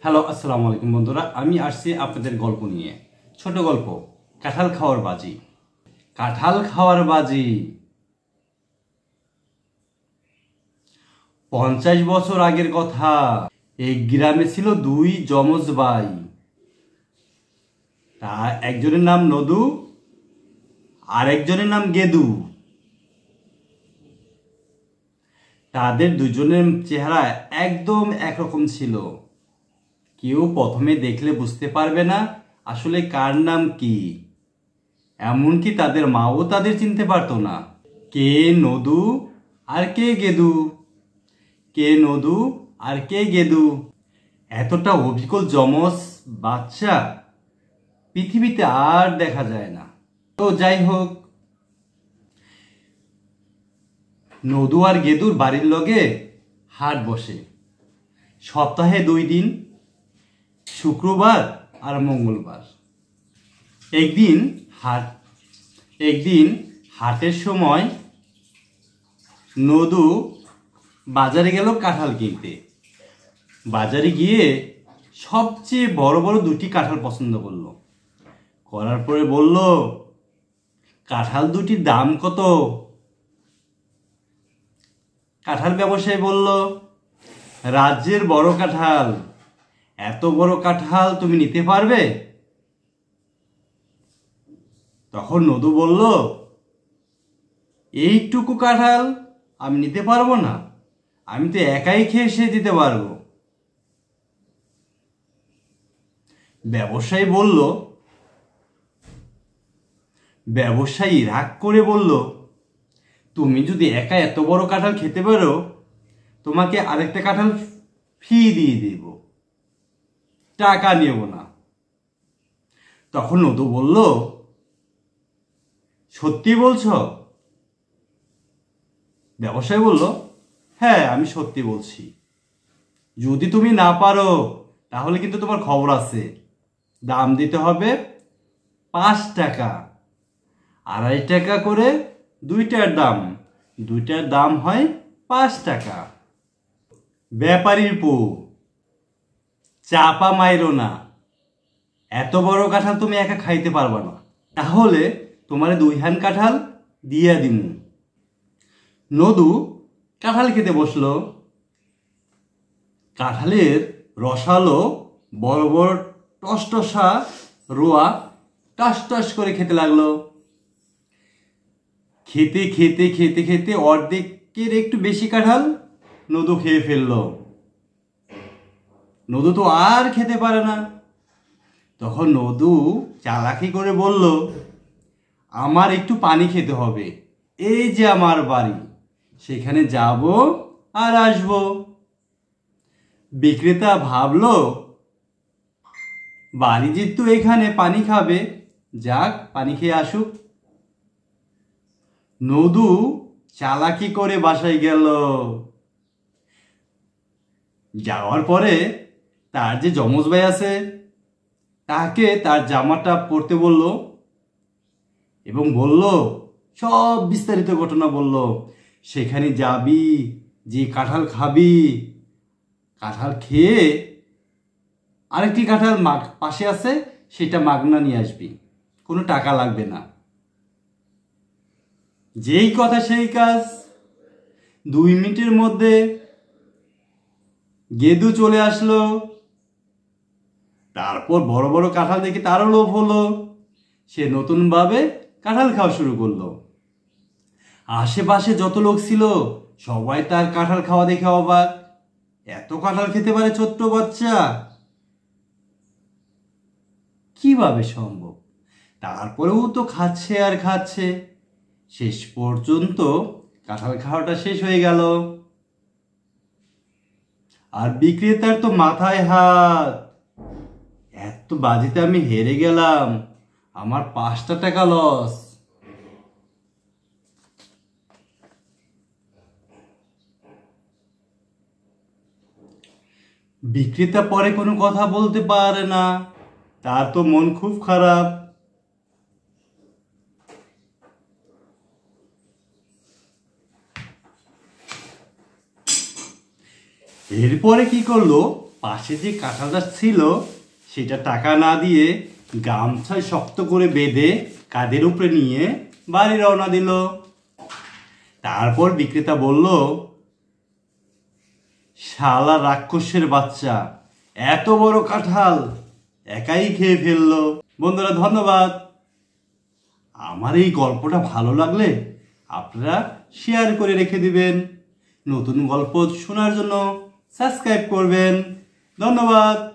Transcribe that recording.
Hello আসসালামু আলাইকুম বন্ধুরা, আমি আসছি আপনাদের গল্প নিয়ে। ছোট গল্প, কাঁঠাল খাওয়ার বাজি। কাঁঠাল খাওয়ার বাজি। 50 বছর আগের কথা। এই গ্রামে ছিল দুই যমজ ভাই। তা একজনের নাম নদু, আর একজনের নাম গেদু। তাদের দুজনের চেহারা একদম একরকম ছিল। কেউ প্রথমে দেখলে বুঝতে পারবে না আসলে কার নাম কি। এমনকি তাদের মাও তাদের চিনতে পারতো না। কে নদু আর কে গেদু, কে নদু আর কে গেদু। এতটা অবিকল যমজ বাচ্চা পৃথিবীতে আর দেখা যায় না। তো যাই হোক, নদু আর গেদুর বাড়ির লগে হাট বসে সপ্তাহে 2 দিন, শুক্রবার আর মঙ্গলবার। একদিন হাটের সময় নদু বাজারে গেল কাঁঠাল কিনতে। বাজারে গিয়ে সবচেয়ে বড় বড় 2টি কাঁঠাল পছন্দ করলো। করার পরে বলল, কাঁঠাল দুটির দাম কত? কাঁঠাল ব্যবসায়ী বলল, রাজ্যের বড় কাঁঠাল, এত বড় কাঁঠাল তুমি নিতে পারবে? তখন নদু বলল, এইটুকু কাঁঠাল আমি নিতে পারবো না, আমি তো একাই খেয়ে শেষ দিতে পারবো। ব্যবসায়ী রাগ করে বলল, তুমি যদি একা এত বড় কাঁঠাল খেতে পারো, তোমাকে আরেকটা কাঁঠাল ফ্রি দিয়ে দেব, টাকা নেব না। তখন নদু বলল, সত্যি বলছো? ব্যবসায়ী বলল, হ্যাঁ আমি সত্যি বলছি। যদি তুমি না পারো তাহলে কিন্তু তোমার খবর আছে। দাম দিতে হবে 5 টাকা, 2.5 টাকা করে দুইটার দাম হয় 5 টাকা। ব্যাপারীর পো, চাপা মাইরো না, এত বড় কাঁঠাল তুমি একা খাইতে পারবা না, তাহলে তোমারে 2 হ্যান কাঁঠাল দিয়া দিমু। নদু কাঁঠাল খেতে বসলো। কাঁঠালের রসালো বড় বড় টসটসা রোয়া টস টস করে খেতে লাগলো। খেতে খেতে খেতে খেতে অর্ধেকের একটু বেশি কাঁঠাল নদু খেয়ে ফেললো। নদু তো আর খেতে পারে না। তখন নদু চালাকি করে বলল, আমার একটু পানি খেতে হবে, এই যে আমার বাড়ি, সেখানে যাব আর আসব। বিক্রেতা ভাবলো, বাড়ি যেহেতু এখানে পানি খাবে, যাক পানি খেয়ে আসুক। নদু চালাকি করে বাসায় গেল। যাওয়ার পরে তার যে যমজ ভাই আছে তাকে তার জামাটা পরতে বলল এবং বলল, সব বিস্তারিত ঘটনা বলল। সেখানে যাবি, যে কাঁঠাল খাবি, কাঁঠাল খেয়ে আরেকটি কাঁঠাল পাশে আছে, সেটা মাগনা নিয়ে আসবি, কোনো টাকা লাগবে না। যেই কথা সেই কাজ। 2 মিনিটের মধ্যে গেদু চলে আসলো। তারপর বড় বড় কাঁঠাল দেখে তারও লোভ হলো। সে নতুনভাবে কাঁঠাল খাওয়া শুরু করলো। আশেপাশে যত লোক ছিল সবাই তার কাঁঠাল খাওয়া দেখে অবাক। এত কাঁঠাল খেতে পারে ছোট্ট বাচ্চা, কিভাবে সম্ভব? তারপরেও তো খাচ্ছে আর খাচ্ছে। শেষ পর্যন্ত কাঁঠাল খাওয়াটা শেষ হয়ে গেল। আর বিক্রেতার তো মাথায় হাত, এত বাজিতে আমি হেরে গেলাম, আমার 5 টাকা লস। বিক্রেতা পরে কোনো কথা বলতে পারে না, তার তো মন খুব খারাপ। এরপরে কি করলো, পাশে যে কাঁঠালটা ছিল সেটা টাকা না দিয়ে গামছায় শক্ত করে বেঁধে কাঁধের উপরে নিয়ে বাড়ি রওনা দিল। তারপর বিক্রেতা বলল, শালা রাক্ষসের বাচ্চা, এত বড় কাঁঠাল একাই খেয়ে ফেললো। বন্ধুরা ধন্যবাদ। আমার এই গল্পটা ভালো লাগলে আপনারা শেয়ার করে রেখে দিবেন। নতুন গল্প শোনার জন্য সাবস্ক্রাইব করবেন। ধন্যবাদ।